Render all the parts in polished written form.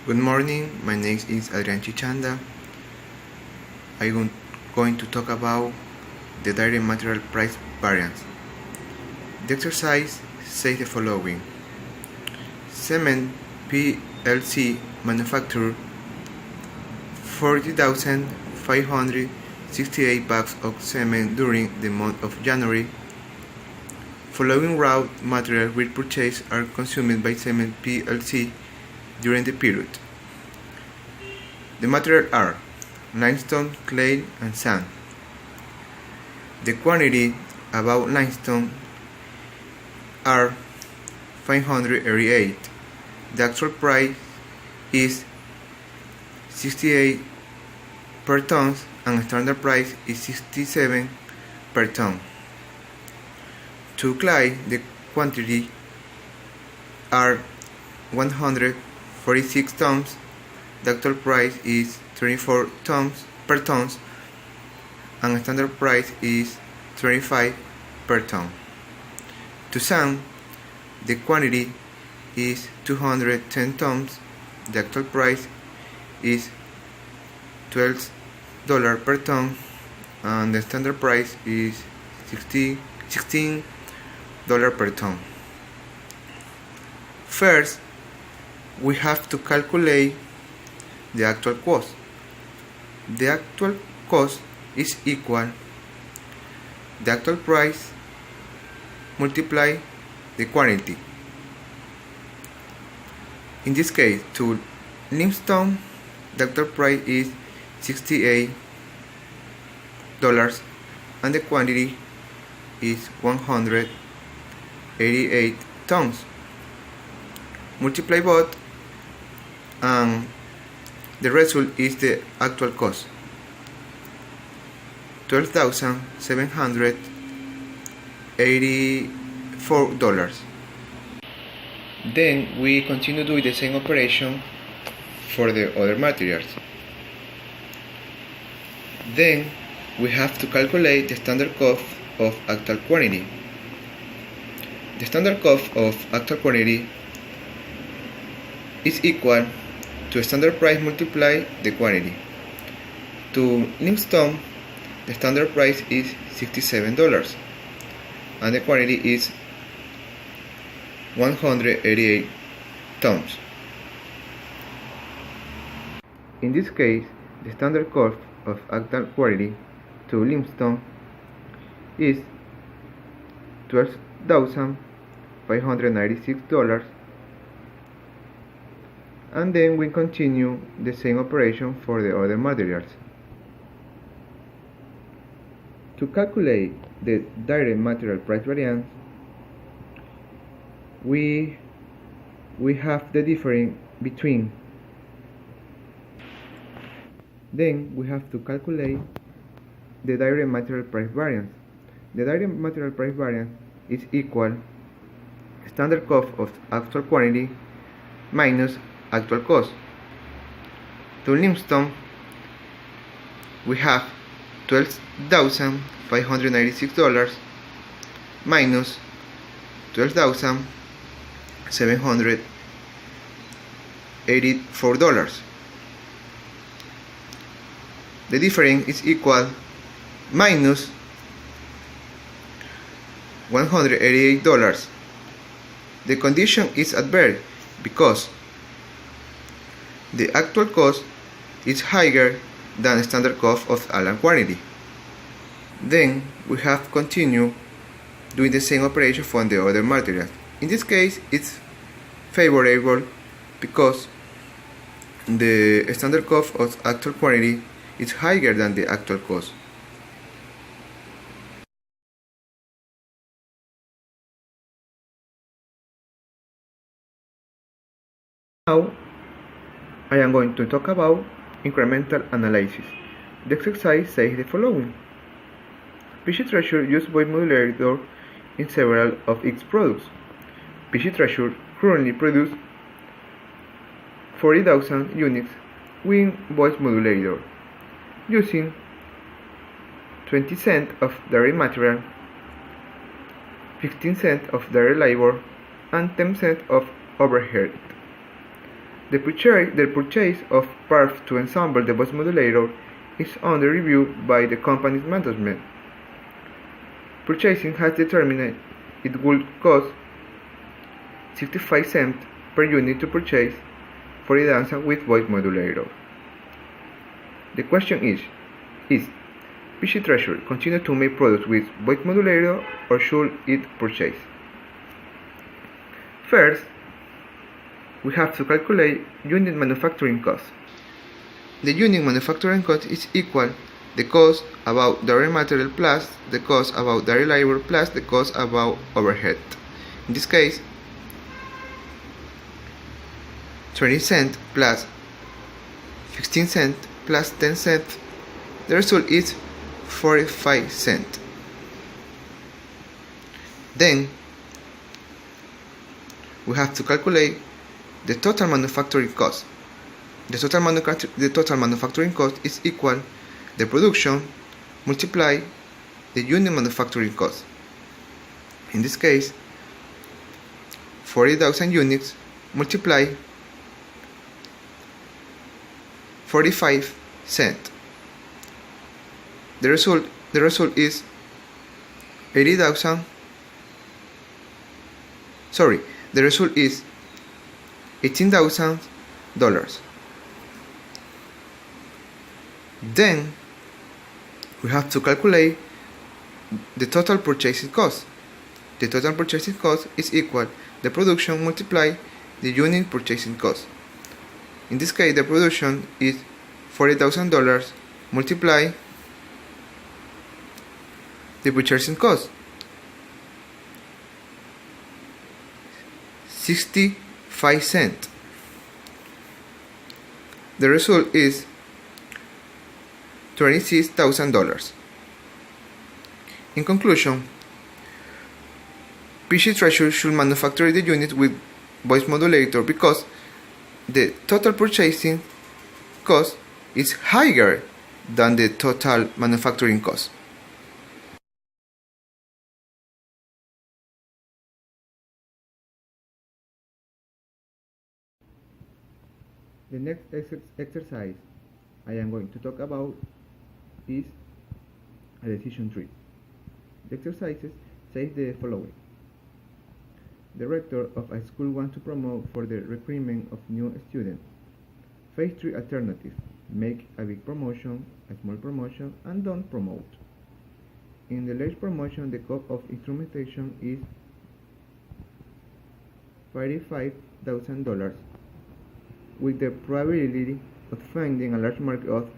Good morning, my name is ADRIAN CHICHANDA. I'm going to talk about the direct material price variance. The exercise says the following. Cement PLC manufactured 40,568 bags of cement during the month of January. Following raw materials we purchased are consumed by Cement PLC during the period. The materials are limestone, clay, and sand. The quantity about limestone are 588. The actual price is 68 per ton and standard price is 67 per ton. To clay, the quantity are 146 tons. The actual price is 24 tons per ton and standard price is 25 per ton. To sand, the quantity is 210 tons. The actual price is $12 per ton and the standard price is $16 per ton. First, we have to calculate the actual cost. The actual cost is equal the actual price multiply the quantity. In this case, to limestone, the actual price is $68 and the quantity is 188 tons. Multiply both and the result is the actual cost, $12,784. Then we continue doing the same operation for the other materials. Then we have to calculate the standard cost of actual quantity. The standard cost of actual quantity is equal to standard price multiply the quantity. To limestone, the standard price is $67 and the quantity is 188 tons. In this case, the standard cost of actual quantity to limestone is $12,596, and then we continue the same operation for the other materials. To calculate the direct material price variance, we have the difference between. Then we have to calculate the direct material price variance. The direct material price variance is equal standard cost of actual quantity minus actual cost. To limestone, we have $12,596 minus $12,784. The difference is equal minus $188. The condition is adverse because the actual cost is higher than standard cost of alien quantity. Then we have continued doing the same operation for the other materials. In this case, it's favorable because the standard cost of actual quantity is higher than the actual cost. Now, I am going to talk about incremental analysis. The exercise says the following. PC Treasure uses voice modulator in several of its products. PC Treasure currently produces 40,000 units with voice modulator, using 20 cents of direct material, 15 cents of direct labor, and 10 cents of overhead. The purchase of parts to ensemble the voice modulator is under review by the company's management. Purchasing has determined it would cost 65 cents per unit to purchase VARIANZA with voice modulator. The question is PC Treasure continue to make products with voice modulator or should it purchase? First, we have to calculate unit manufacturing cost. The unit manufacturing cost is equal the cost about direct material plus the cost about direct labor plus the cost about overhead. In this case, 20 cents plus 15 cents plus 10 cents, the result is 45 cents. Then we have to calculate the total manufacturing cost. The total manufacturing cost is equal the production multiply the unit manufacturing cost. In this case, 40,000 units multiply 45 cents. The result is $18,000. Then we have to calculate the total purchasing cost. The total purchasing cost is equal the production multiply the unit purchasing cost. In this case, the production is $40,000 multiply the purchasing cost, 65 cents. The result is $26,000. In conclusion, PC Treasure should manufacture the unit with voice modulator because the total purchasing cost is higher than the total manufacturing cost. The next exercise I am going to talk about is a decision tree. The exercises say the following. The rector of a school wants to promote for the recruitment of new students. Phase 3 alternative: make a big promotion, a small promotion, and don't promote. In the large promotion, the cost of instrumentation is $35,000 with the probability of finding a large market of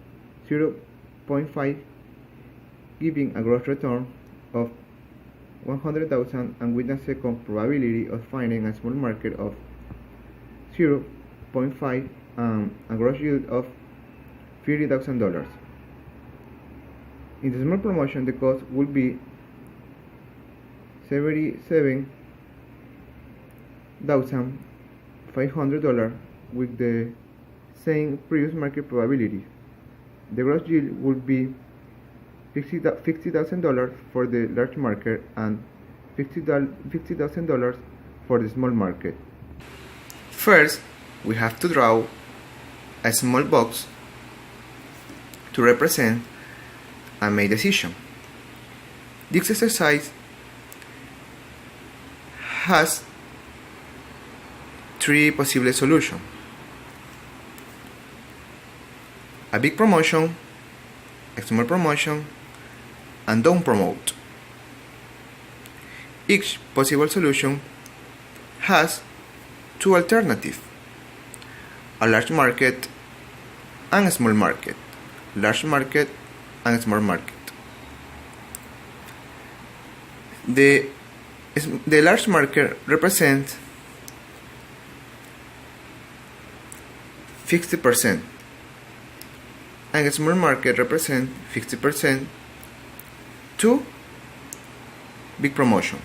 0.5, giving a gross return of 100,000, and with a second probability of finding a small market of 0.5 and a gross yield of $50,000. In the small promotion, the cost will be $77,500 with the same previous market probability. The gross yield would be $50,000 for the large market and $50,000 for the small market. First, we have to draw a small box to represent a made decision. This exercise has three possible solutions: a big promotion, a small promotion, and don't promote. Each possible solution has two alternatives: a large market and a small market, large market and a small market. The large market represents 50%, and a small market represents 50% to big promotion.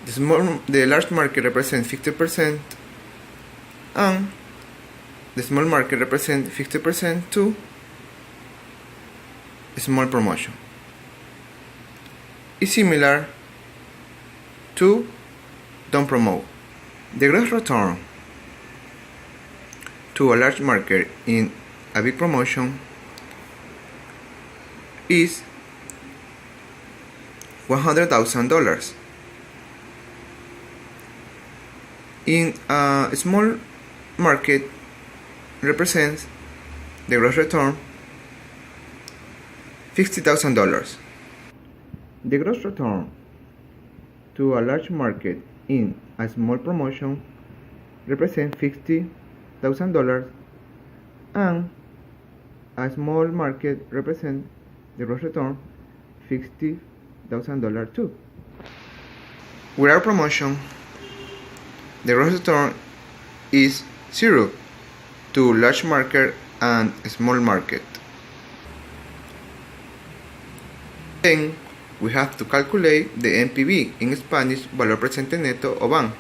The large market represents 50%, and the small market represents 50% to small promotion. Is similar to don't promote. The gross return to a large market in a big promotion is $100,000. In a small market represents the gross return $50,000. The gross return to a large market in a small promotion represents $50,000, and a small market represents the gross return $50,000 too. Without promotion, the gross return is 0 to large market and small market. Then we have to calculate the NPV, in Spanish, valor presente neto o VAN.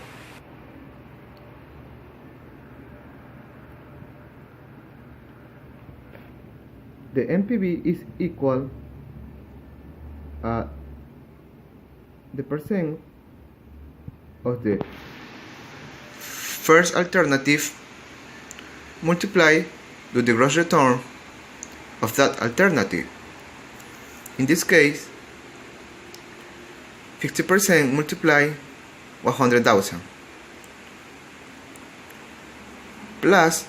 The NPV is equal the percent of the first alternative multiplied with the gross return of that alternative. In this case, 50% multiply 100,000 plus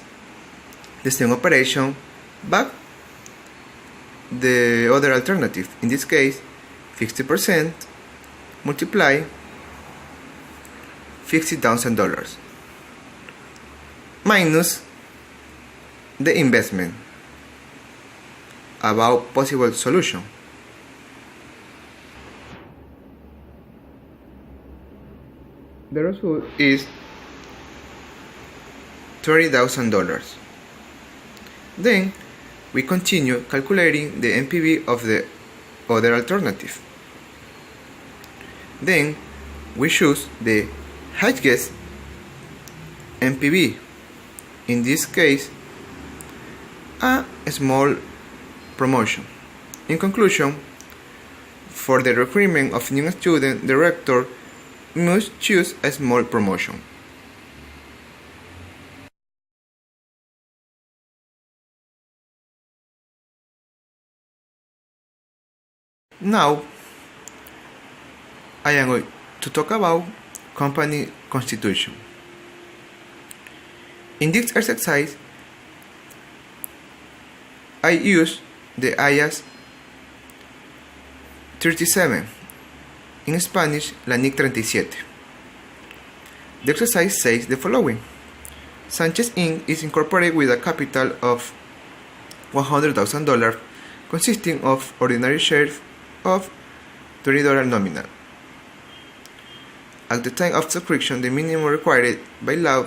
the same operation but the other alternative. In this case, 50% multiply $50,000 minus the investment. About possible solution. The result is $30,000. Then we continue calculating the NPV of the other alternative. Then we choose the highest NPV, in this case a small promotion. In conclusion, for the recruitment of new students, the rector must choose a small promotion. Now, I am going to talk about company constitution. In this exercise, I use the IAS 37, in Spanish la NIC 37. The exercise says the following: Sanchez Inc. is incorporated with a capital of $100,000 consisting of ordinary shares of $20 nominal. At the time of subscription, the minimum required by law,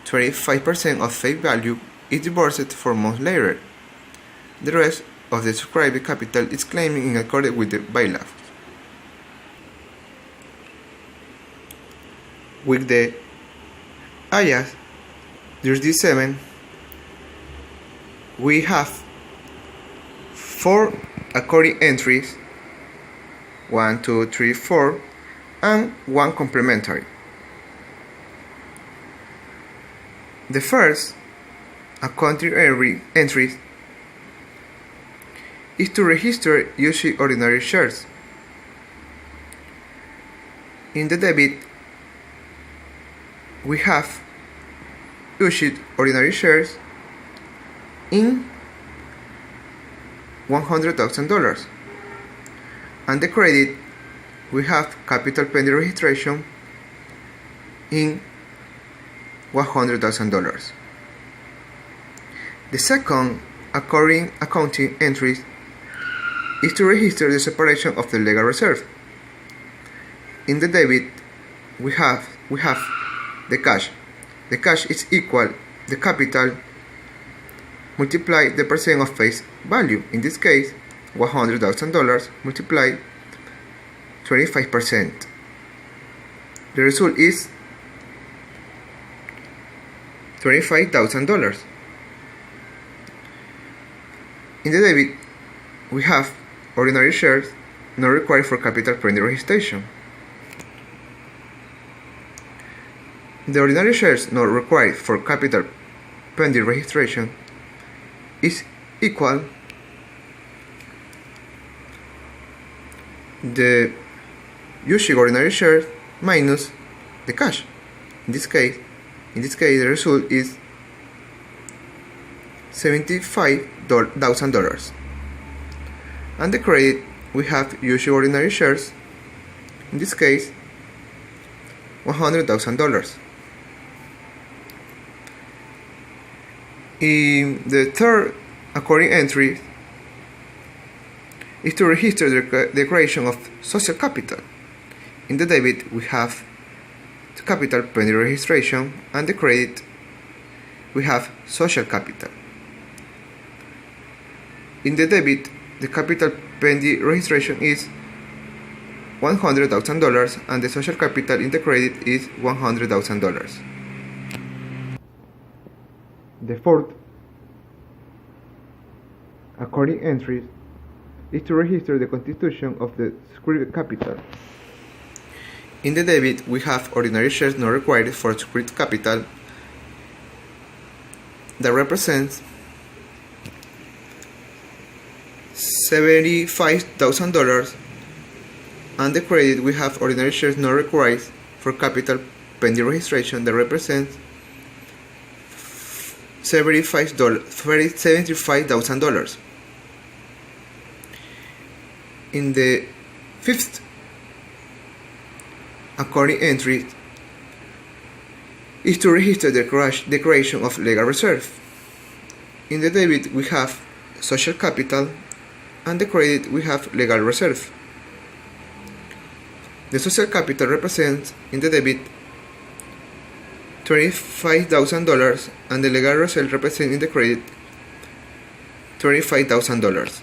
25% of face value, is divorced 4 months later. The rest of the subscribed capital is claimed in accordance with the bylaws. With the IAS 37, we have 4 according entries, 1, 2, 3, 4, and 1 complementary. The first according entry is to register using ordinary shares. In the debit, we have issued ordinary shares in $100,000, and the credit, we have capital pending registration in $100,000. The second according accounting entry is to register the separation of the legal reserve. In the debit, we have the cash. The cash is equal the capital multiply the percent of face value. In this case, $100,000 multiply 25%. The result is $25,000. In the debit, we have ordinary shares not required for capital pending registration. The ordinary shares not required for capital pending registration is equal the issued ordinary shares minus the cash. In this case, the result is $75,000. And the credit, we have issued ordinary shares, in this case, $100,000. In the third according entry is to register the declaration of social capital. In the debit, we have the capital pending registration, and the credit, we have social capital. In the debit, the capital pending registration is $100,000, and the social capital in the credit is $100,000. The fourth according entry is to register the constitution of the security capital. In the debit, we have ordinary shares not required for security capital that represents $75,000, and the credit, we have ordinary shares not required for capital pending registration that represents $75,000. In the fifth according entry is to register the declaration of legal reserve. In the debit, we have social capital, and the credit, we have legal reserve. The social capital represents in the debit $25,000, and the legal reserve represents in the credit $25,000.